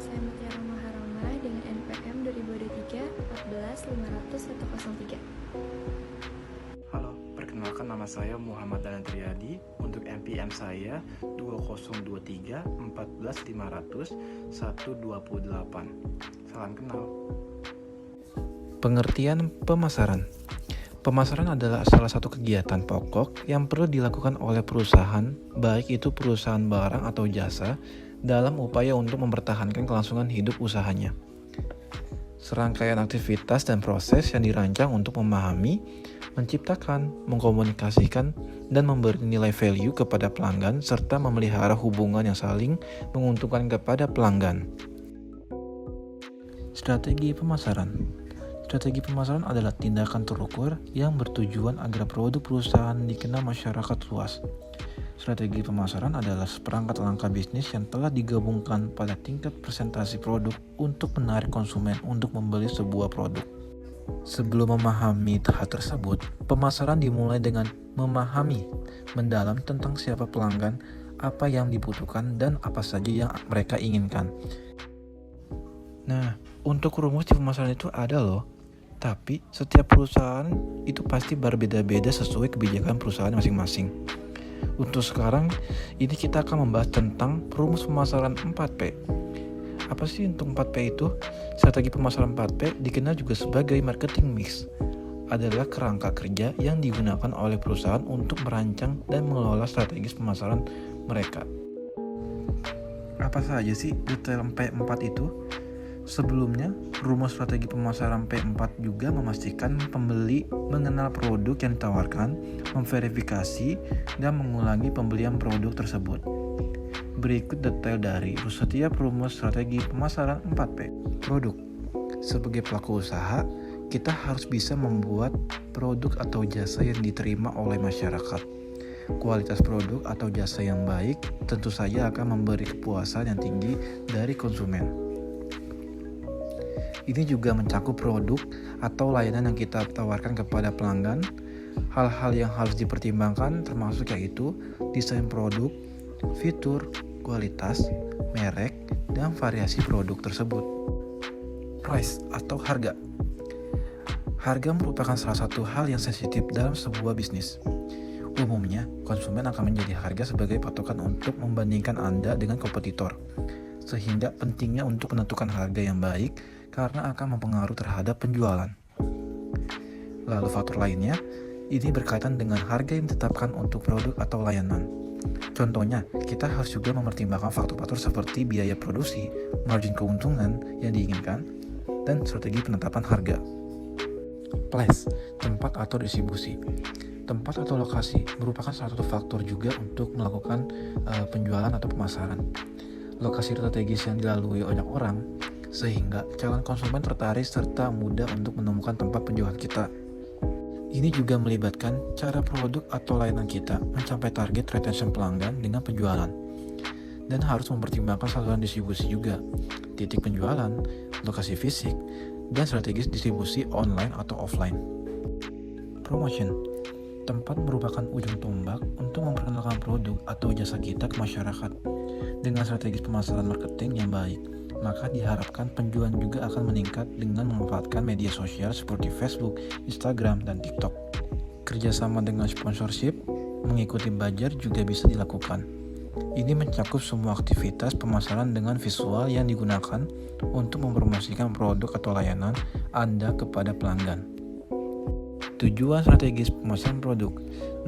Saya Mutiara Maharama dengan NPM 2023 14500 Halo, perkenalkan nama saya Muhammad Danan Triadi. Untuk NPM saya 2023 14500 128. Salam kenal. Pengertian pemasaran. Pemasaran adalah salah satu kegiatan pokok yang perlu dilakukan oleh perusahaan, baik itu perusahaan barang atau jasa, dalam upaya untuk mempertahankan kelangsungan hidup usahanya. Serangkaian aktivitas dan proses yang dirancang untuk memahami, menciptakan, mengkomunikasikan, dan memberi nilai value kepada pelanggan serta memelihara hubungan yang saling menguntungkan kepada pelanggan. Strategi pemasaran. Strategi pemasaran adalah tindakan terukur yang bertujuan agar produk perusahaan dikenal masyarakat luas. Strategi pemasaran adalah seperangkat langkah bisnis yang telah digabungkan pada tingkat presentasi produk untuk menarik konsumen untuk membeli sebuah produk. Sebelum memahami hal tersebut, pemasaran dimulai dengan memahami mendalam tentang siapa pelanggan, apa yang dibutuhkan, dan apa saja yang mereka inginkan. Nah, untuk rumus di pemasaran itu ada loh. Tapi setiap perusahaan itu pasti berbeda-beda sesuai kebijakan perusahaan masing-masing. Untuk sekarang, ini kita akan membahas tentang rumus pemasaran 4P. Apa sih untuk 4P itu? Strategi pemasaran 4P dikenal juga sebagai marketing mix. Adalah kerangka kerja yang digunakan oleh perusahaan untuk merancang dan mengelola strategis pemasaran mereka. Apa saja sih detail P4 itu? Sebelumnya, rumus strategi pemasaran P4 juga memastikan pembeli mengenal produk yang ditawarkan, memverifikasi, dan mengulangi pembelian produk tersebut. Berikut detail dari setiap rumus strategi pemasaran 4P. Produk. Sebagai pelaku usaha, kita harus bisa membuat produk atau jasa yang diterima oleh masyarakat. Kualitas produk atau jasa yang baik tentu saja akan memberi kepuasan yang tinggi dari konsumen. Ini juga mencakup produk atau layanan yang kita tawarkan kepada pelanggan. Hal-hal yang harus dipertimbangkan termasuk yaitu desain produk, fitur, kualitas, merek, dan variasi produk tersebut. Price atau harga. Harga merupakan salah satu hal yang sensitif dalam sebuah bisnis. Umumnya, konsumen akan menjadi harga sebagai patokan untuk membandingkan Anda dengan kompetitor. Sehingga pentingnya untuk menentukan harga yang baik karena akan mempengaruhi terhadap penjualan. Lalu faktor lainnya, ini berkaitan dengan harga yang ditetapkan untuk produk atau layanan. Contohnya, kita harus juga mempertimbangkan faktor-faktor seperti biaya produksi, margin keuntungan yang diinginkan, dan strategi penetapan harga. Place, tempat atau distribusi. Tempat atau lokasi merupakan salah satu faktor juga untuk melakukan penjualan atau pemasaran. Lokasi strategis yang dilalui banyak orang, sehingga calon konsumen tertarik serta mudah untuk menemukan tempat penjualan kita. Ini juga melibatkan cara produk atau layanan kita mencapai target retention pelanggan dengan penjualan. Dan harus mempertimbangkan saluran distribusi juga, titik penjualan, lokasi fisik, dan strategis distribusi online atau offline. Promotion. Tempat merupakan ujung tombak untuk memperkenalkan produk atau jasa kita ke masyarakat. Dengan strategis pemasaran marketing yang baik, maka diharapkan penjualan juga akan meningkat dengan memanfaatkan media sosial seperti Facebook, Instagram, dan TikTok. Kerjasama dengan sponsorship, mengikuti budget juga bisa dilakukan. Ini mencakup semua aktivitas pemasaran dengan visual yang digunakan untuk mempromosikan produk atau layanan Anda kepada pelanggan. Tujuan strategis pemasaran produk.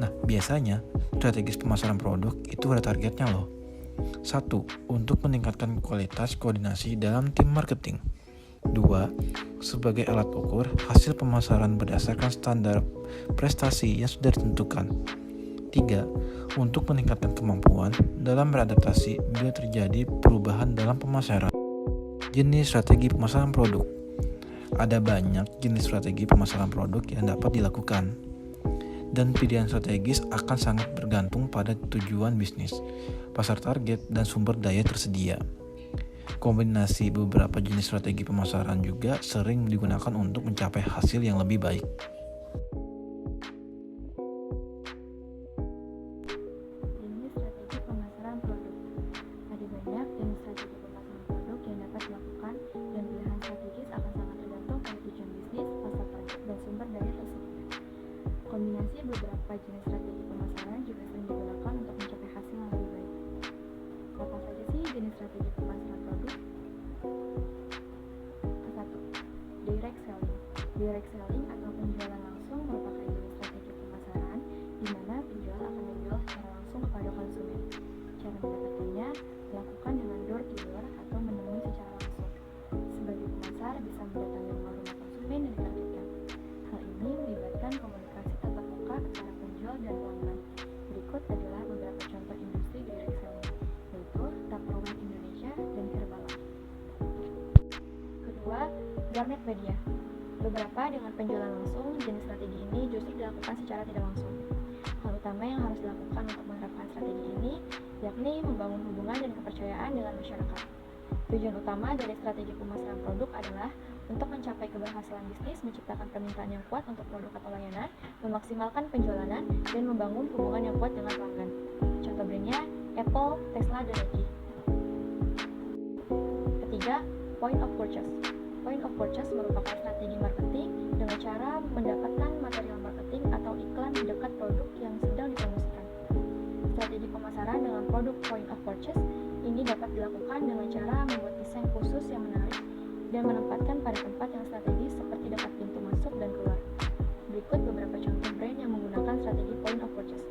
Nah, biasanya strategis pemasaran produk itu ada targetnya loh. 1. Untuk meningkatkan kualitas koordinasi dalam tim marketing. 2. Sebagai alat ukur hasil pemasaran berdasarkan standar prestasi yang sudah ditentukan. 3. Untuk meningkatkan kemampuan dalam beradaptasi bila terjadi perubahan dalam pemasaran. Jenis strategi pemasaran produk. Ada banyak jenis strategi pemasaran produk yang dapat dilakukan. Dan pilihan strategis akan sangat bergantung pada tujuan bisnis, pasar target, dan sumber daya tersedia. Kombinasi beberapa jenis strategi pemasaran juga sering digunakan untuk mencapai hasil yang lebih baik. Ini strategi pemasaran produk. Ada banyak jenis strategi pemasaran produk yang dapat beberapa jenis strategi pemasaran juga sering digunakan untuk mencapai hasil yang lebih baik. Apa saja sih jenis strategi pemasaran produk? Ke-1, direct selling. Direct selling atau penjualan langsung merupakan jenis strategi pemasaran di mana penjual akan menjual secara langsung kepada konsumen. Cara mendapatkannya dilakukan dengan door to door atau menemui secara langsung. Sebagai pemasar bisa mendatangi rumah-rumah konsumen yang ditargetkan. Hal ini melibatkan komunikasi tatap muka antara penjual dan pelanggan. Berikut adalah beberapa contoh industri direct selling, yaitu Tupperware Indonesia dan Herbalife. Kedua, Garnet Media. Beberapa dengan penjualan langsung, jenis strategi ini justru dilakukan secara tidak langsung. Hal utama yang harus dilakukan untuk menerapkan strategi ini yakni membangun hubungan dan kepercayaan dengan masyarakat. Tujuan utama dari strategi pemasaran produk adalah untuk mencapai keberhasilan bisnis, menciptakan permintaan yang kuat untuk produk atau layanan, memaksimalkan penjualan, dan membangun hubungan yang kuat dengan pelanggan. Contoh brandnya Apple, Tesla, dan Nike. Ketiga, point of purchase. Point of purchase merupakan strategi marketing dengan cara mendapatkan material marketing atau iklan di dekat produk yang sedang dipromosikan. Strategi pemasaran dengan produk point of purchase ini dapat dilakukan dengan cara membuat desain khusus yang menarik dan menempatkan pada tempat yang strategis seperti dekat pintu masuk dan keluar. Berikut beberapa contoh brand yang menggunakan strategi point of purchase.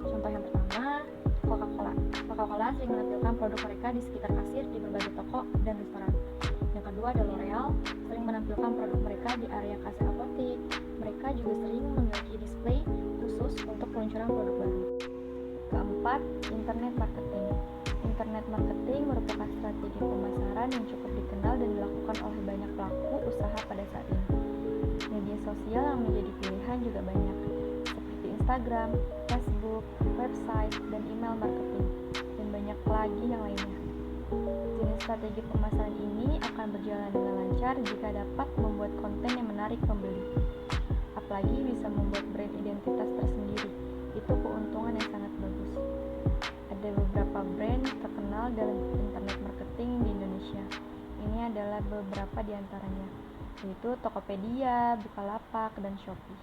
Contoh yang pertama, Coca-Cola. Coca-Cola sering menampilkan produk mereka di sekitar kasir di berbagai toko dan restoran. Yang kedua ada L'Oreal, sering menampilkan produk mereka di area kasir apotik. Mereka juga sering memiliki display khusus untuk peluncuran produk baru. Keempat, internet marketing. Internet marketing merupakan strategi pemasaran yang cukup dikenal dan dilakukan oleh banyak pelaku usaha pada saat ini. Media sosial yang menjadi pilihan juga banyak, seperti Instagram, Facebook, website, dan email marketing, dan banyak lagi yang lainnya. Jenis strategi pemasaran ini akan berjalan dengan lancar jika dapat membuat konten yang menarik pembeli. Apalagi bisa membuat brand identitas tersendiri. Itu keuntungan yang sangat bagus. Ada beberapa brand terkenal dalam internet marketing di Indonesia. Ini adalah beberapa di antaranya, yaitu Tokopedia, Bukalapak, dan Shopee.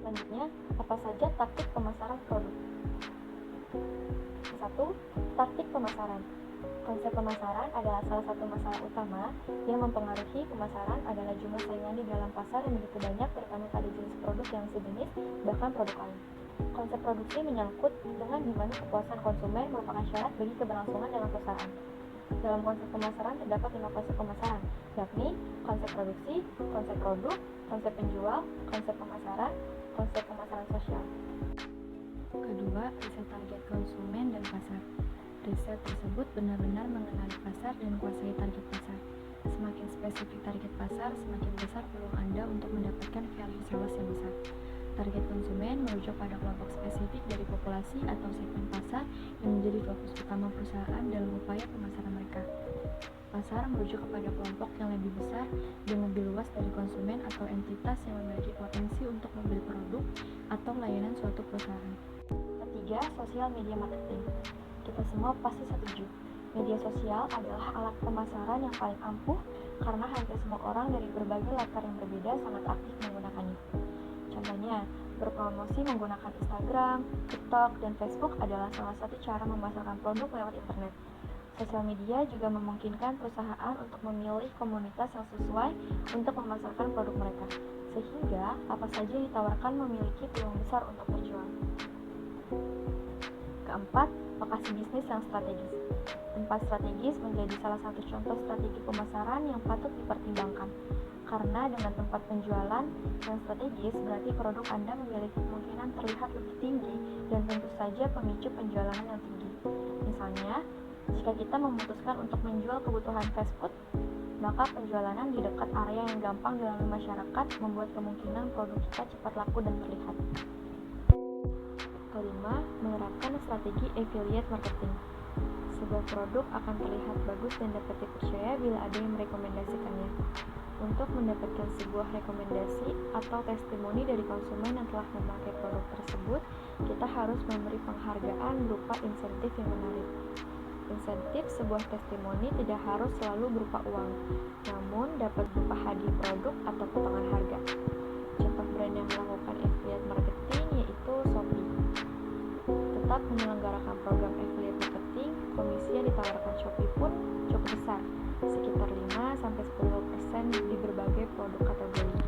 Selanjutnya, apa saja taktik pemasaran produk? 1. Taktik pemasaran. Konsep pemasaran adalah salah satu masalah utama yang mempengaruhi pemasaran adalah jumlah saingan di dalam pasar yang begitu banyak, terutama pada jenis produk yang sejenis, bahkan produk lain. Konsep produksi menyangkut dengan di mana kepuasan konsumen merupakan syarat bagi keberlangsungan dalam perusahaan. Dalam konsep pemasaran terdapat 5 konsep pemasaran, yakni konsep produksi, konsep produk, konsep penjual, konsep pemasaran sosial. Kedua, riset target konsumen dan pasar. Riset tersebut benar-benar mengenali pasar dan kuasai target pasar. Semakin spesifik target pasar, semakin besar peluang Anda untuk mendapatkan value sales yang besar. Target konsumen merujuk pada kelompok spesifik dari populasi atau segmen pasar yang menjadi fokus utama perusahaan dalam upaya pemasaran mereka. Pasar merujuk kepada kelompok yang lebih besar dan lebih luas dari konsumen atau entitas yang memiliki potensi untuk membeli produk atau layanan suatu perusahaan. Ketiga, sosial media marketing. Kita semua pasti setuju, media sosial adalah alat pemasaran yang paling ampuh karena hampir semua orang dari berbagai latar yang berbeda sangat aktif menggunakannya. Contohnya, berpromosi menggunakan Instagram, TikTok, dan Facebook adalah salah satu cara memasarkan produk lewat internet. Sosial media juga memungkinkan perusahaan untuk memilih komunitas yang sesuai untuk memasarkan produk mereka, sehingga apa saja yang ditawarkan memiliki peluang besar untuk terjual. Keempat, lokasi bisnis yang strategis. Tempat strategis menjadi salah satu contoh strategi pemasaran yang patut dipertimbangkan. Karena dengan tempat penjualan yang strategis, berarti produk Anda memiliki kemungkinan terlihat lebih tinggi dan tentu saja pemicu penjualan yang tinggi. Misalnya, jika kita memutuskan untuk menjual kebutuhan fast food, maka penjualan di dekat area yang gampang dilalui masyarakat membuat kemungkinan produk kita cepat laku dan terlihat. Kelima, menerapkan strategi affiliate marketing. Sebuah produk akan terlihat bagus dan dapat dipercaya bila ada yang merekomendasikannya. Untuk mendapatkan sebuah rekomendasi atau testimoni dari konsumen yang telah memakai produk tersebut, kita harus memberi penghargaan berupa insentif yang menarik. insentif sebuah testimoni tidak harus selalu berupa uang, namun dapat berupa hadiah produk atau potongan harga. Contoh brand yang melakukan affiliate marketing yaitu Shopee. Tetap menyelenggarakan program affiliate marketing, komisi yang ditawarkan Shopee pun cukup besar, sekitar 5-10% di berbagai produk kategori.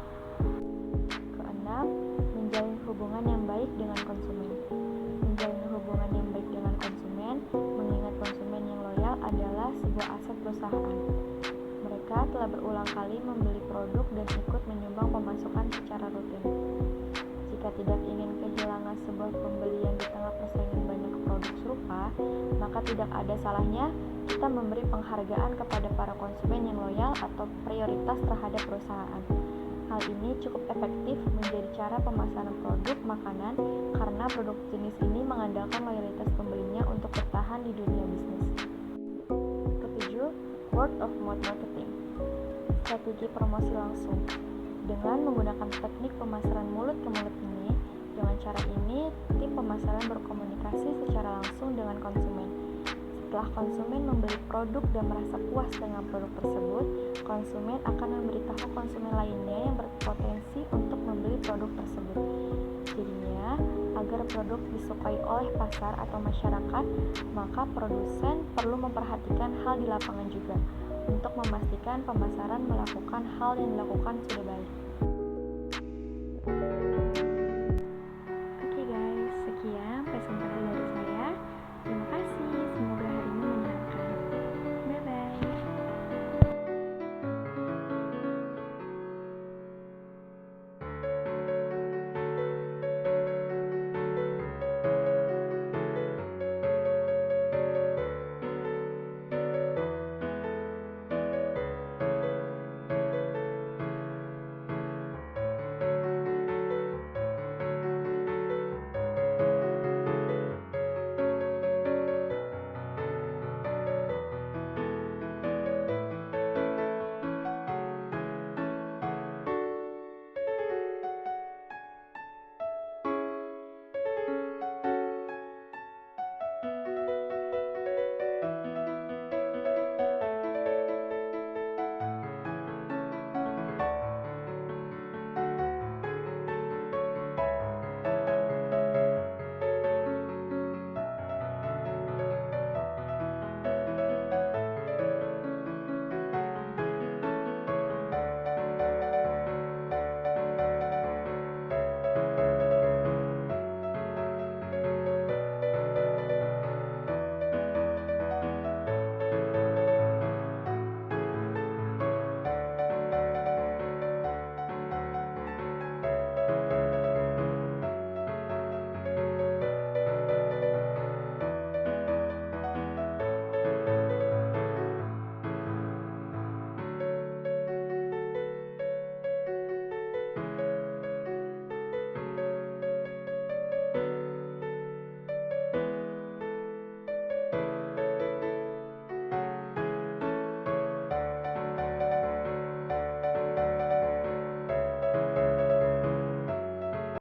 Keenam, menjalin hubungan yang baik dengan konsumen. Menjalin hubungan yang baik dengan konsumen, mengingat konsumen yang loyal adalah sebuah aset perusahaan. Mereka telah berulang kali membeli produk dan ikut menyumbang pemasukan secara rutin. Jika tidak ingin kehilangan sebuah pembelian di tengah persaingan banyak produk serupa, maka tidak ada salahnya kita memberi penghargaan kepada para konsumen yang loyal atau prioritas terhadap perusahaan. Hal ini cukup efektif menjadi cara pemasaran produk makanan karena produk jenis ini mengandalkan loyalitas pembelinya untuk bertahan di dunia bisnis. Ketujuh, word of mouth marketing. Strategi promosi langsung. Dengan menggunakan teknik pemasaran mulut ke mulut ini, dengan cara ini tim pemasaran berkomunikasi secara langsung dengan konsumen. Setelah konsumen membeli produk dan merasa puas dengan produk tersebut, konsumen akan memberitahu konsumen lainnya yang berpotensi untuk membeli produk tersebut. Jadinya, agar produk disukai oleh pasar atau masyarakat, maka produsen perlu memperhatikan hal di lapangan juga, untuk memastikan pemasaran melakukan hal yang dilakukan sudah baik.